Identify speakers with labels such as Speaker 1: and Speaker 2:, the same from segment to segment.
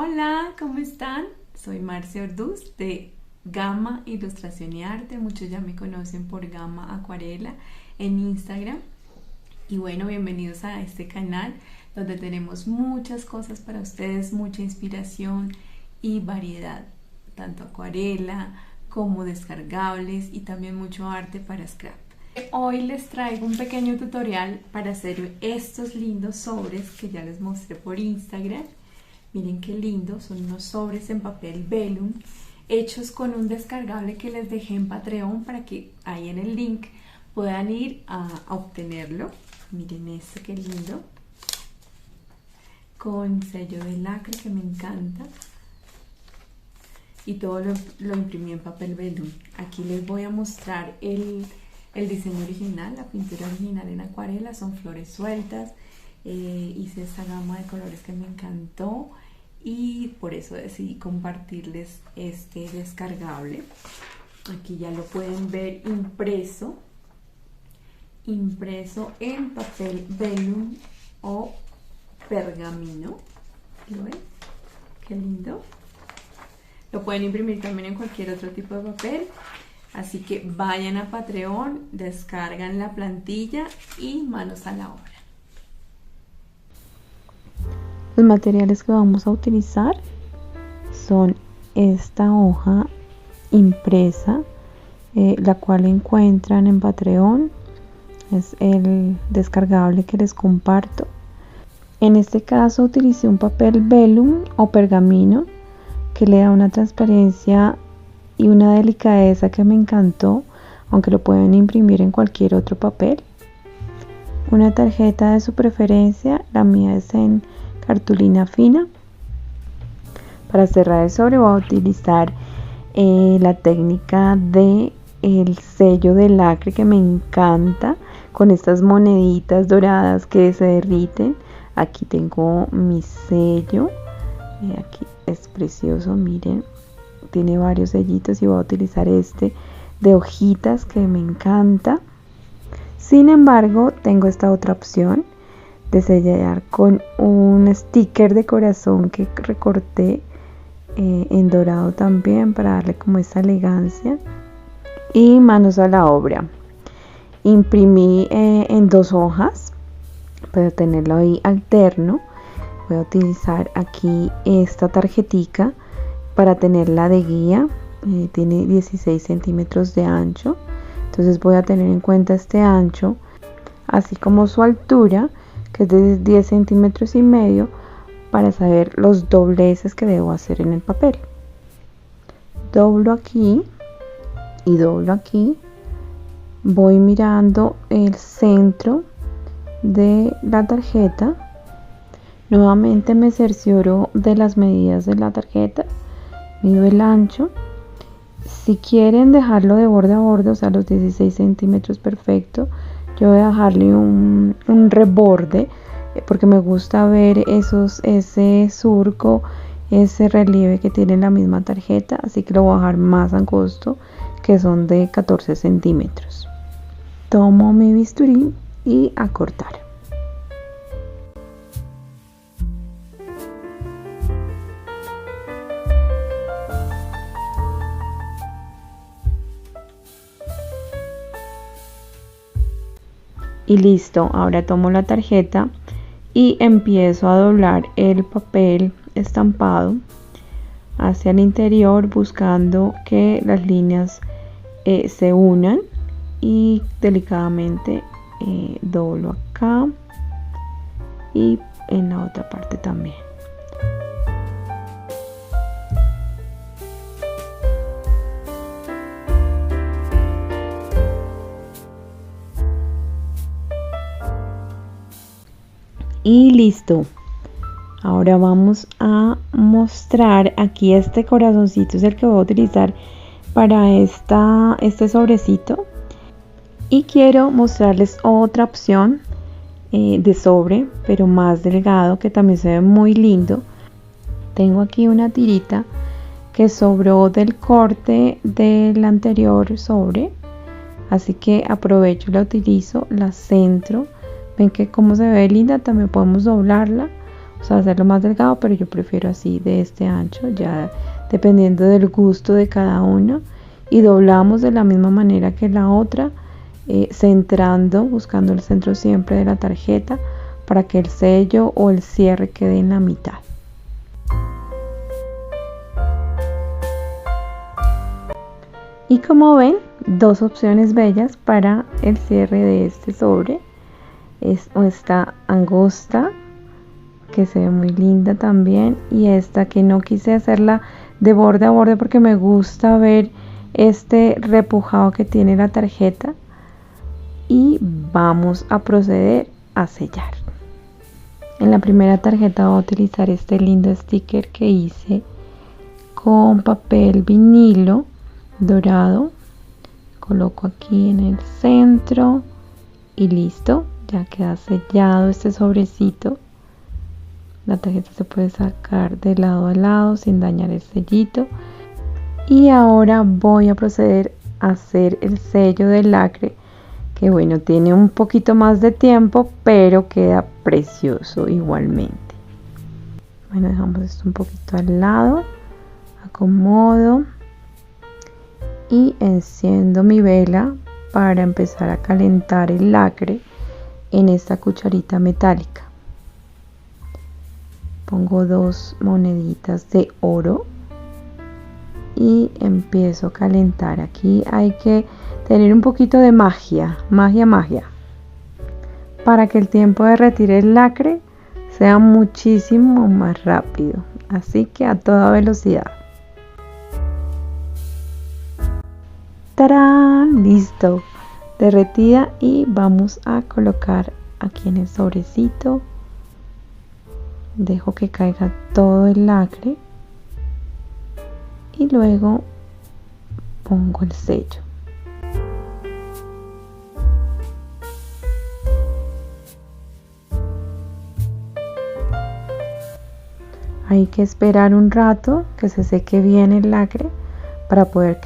Speaker 1: Hola, ¿cómo están? Soy Marcia Orduz de Gama Ilustración y Arte. Muchos ya me conocen por Gama Acuarela en Instagram. Y bueno, bienvenidos a este canal donde tenemos muchas cosas para ustedes, mucha inspiración y variedad, tanto acuarela como descargables y también mucho arte para scrap. Hoy les traigo un pequeño tutorial para hacer estos lindos sobres que ya les mostré por Instagram. Miren qué lindo, son unos sobres en papel vellum hechos con un descargable que les dejé en Patreon para que ahí en el link puedan ir a obtenerlo. Miren esto, qué lindo, con sello de lacre que me encanta, y todo lo imprimí en papel vellum. Aquí les voy a mostrar el diseño original, la pintura original en acuarela. Son flores sueltas. Hice esta gama de colores que me encantó y por eso decidí compartirles este descargable. Aquí ya lo pueden ver impreso en papel vellum o pergamino. ¿Lo ven? Qué lindo. Lo pueden imprimir también en cualquier otro tipo de papel. Así que vayan a Patreon, descargan la plantilla y manos a la obra.
Speaker 2: Los materiales que vamos a utilizar son esta hoja impresa, la cual encuentran en Patreon. Es el descargable que les comparto. En este caso utilicé un papel vellum o pergamino que le da una transparencia y una delicadeza que me encantó, aunque lo pueden imprimir en cualquier otro papel. Una tarjeta de su preferencia, la mía es en cartulina fina. Para cerrar el sobre voy a utilizar la técnica de el sello de lacre que me encanta, con estas moneditas doradas que se derriten. Aquí tengo mi sello, aquí es precioso, miren, tiene varios sellitos y voy a utilizar este de hojitas que me encanta. Sin embargo, tengo esta otra opción de sellar con un sticker de corazón que recorté en dorado también, para darle como esa elegancia. Y manos a la obra. Imprimí en dos hojas para tenerlo ahí alterno. Voy a utilizar aquí esta tarjetica para tenerla de guía. Tiene 16 centímetros de ancho, entonces voy a tener en cuenta este ancho, así como su altura, que es de 10 centímetros y medio, para saber los dobleces que debo hacer en el papel. Doblo aquí y doblo aquí. Voy mirando el centro de la tarjeta. Nuevamente me cercioro de las medidas de la tarjeta. Mido el ancho. Si quieren dejarlo de borde a borde, o sea, los 16 centímetros, perfecto. Yo voy a dejarle un reborde, porque me gusta ver ese surco, ese relieve que tiene la misma tarjeta. Así que lo voy a dejar más angosto, que son de 14 centímetros. Tomo mi bisturí y a cortar. Y listo, ahora tomo la tarjeta y empiezo a doblar el papel estampado hacia el interior, buscando que las líneas se unan, y delicadamente doblo acá y en la otra parte también. Y listo. Ahora vamos a mostrar aquí este corazoncito, es el que voy a utilizar para este sobrecito. Y quiero mostrarles otra opción de sobre, pero más delgado, que también se ve muy lindo. Tengo aquí una tirita que sobró del corte del anterior sobre, así que aprovecho y la utilizo, la centro. Ven que como se ve linda, también podemos doblarla o sea, hacerlo más delgado, pero yo prefiero así de este ancho, ya dependiendo del gusto de cada uno. Y doblamos de la misma manera que la otra, centrando, buscando el centro siempre de la tarjeta para que el sello o el cierre quede en la mitad. Y como ven, dos opciones bellas para el cierre de este sobre. Es esta angosta, que se ve muy linda también, y esta que no quise hacerla de borde a borde porque me gusta ver este repujado que tiene la tarjeta. Y vamos a proceder a sellar. En la primera tarjeta voy a utilizar este lindo sticker que hice con papel vinilo dorado. Coloco aquí en el centro y listo, ya queda sellado este sobrecito. La tarjeta se puede sacar de lado a lado sin dañar el sellito. Y ahora voy a proceder a hacer el sello del lacre, que bueno, tiene un poquito más de tiempo, pero queda precioso igualmente. Bueno, dejamos esto un poquito al lado, acomodo y enciendo mi vela para empezar a calentar el lacre en esta cucharita metálica. Pongo 2 moneditas de oro y empiezo a calentar. Aquí hay que tener un poquito de magia, para que el tiempo de retirar el lacre sea muchísimo más rápido. Así que a toda velocidad. ¡Tarán! Listo, derretida, y vamos a colocar aquí en el sobrecito. Dejo que caiga todo el lacre y luego pongo el sello. Hay que esperar un rato que se seque bien el lacre para poder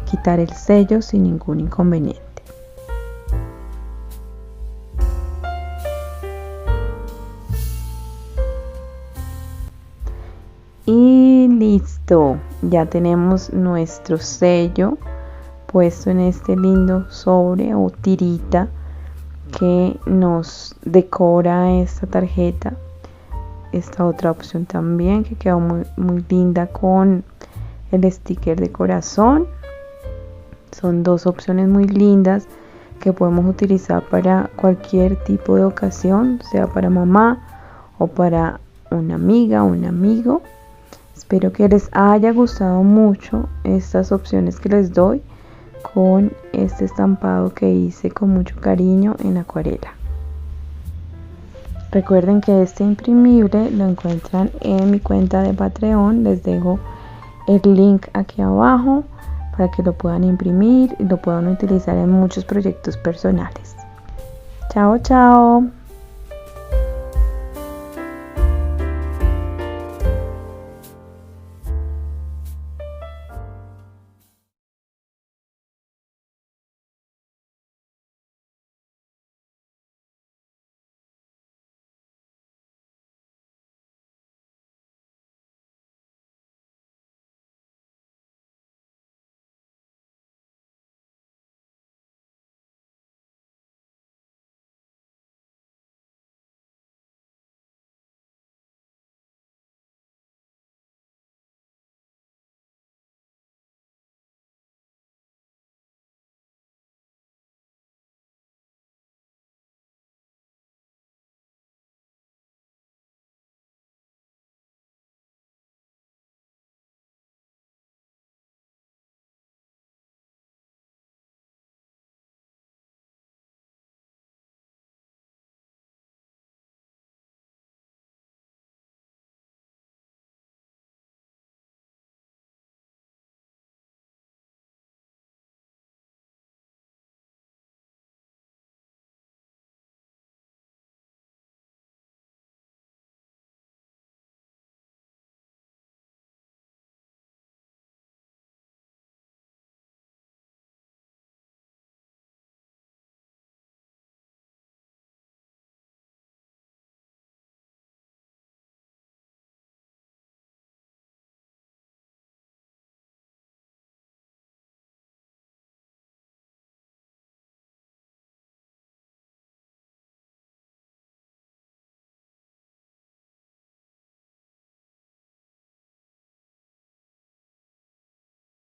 Speaker 2: quitar el sello sin ningún inconveniente. Y listo, ya tenemos nuestro sello puesto en este lindo sobre o tirita que nos decora esta tarjeta. Esta otra opción también que quedó muy linda con el sticker de corazón. Son dos opciones muy lindas que podemos utilizar para cualquier tipo de ocasión, sea para mamá o para una amiga o un amigo. Espero que les haya gustado mucho estas opciones que les doy con este estampado que hice con mucho cariño en acuarela. Recuerden que este imprimible lo encuentran en mi cuenta de Patreon. Les dejo el link aquí abajo para que lo puedan imprimir y lo puedan utilizar en muchos proyectos personales. Chao, chao.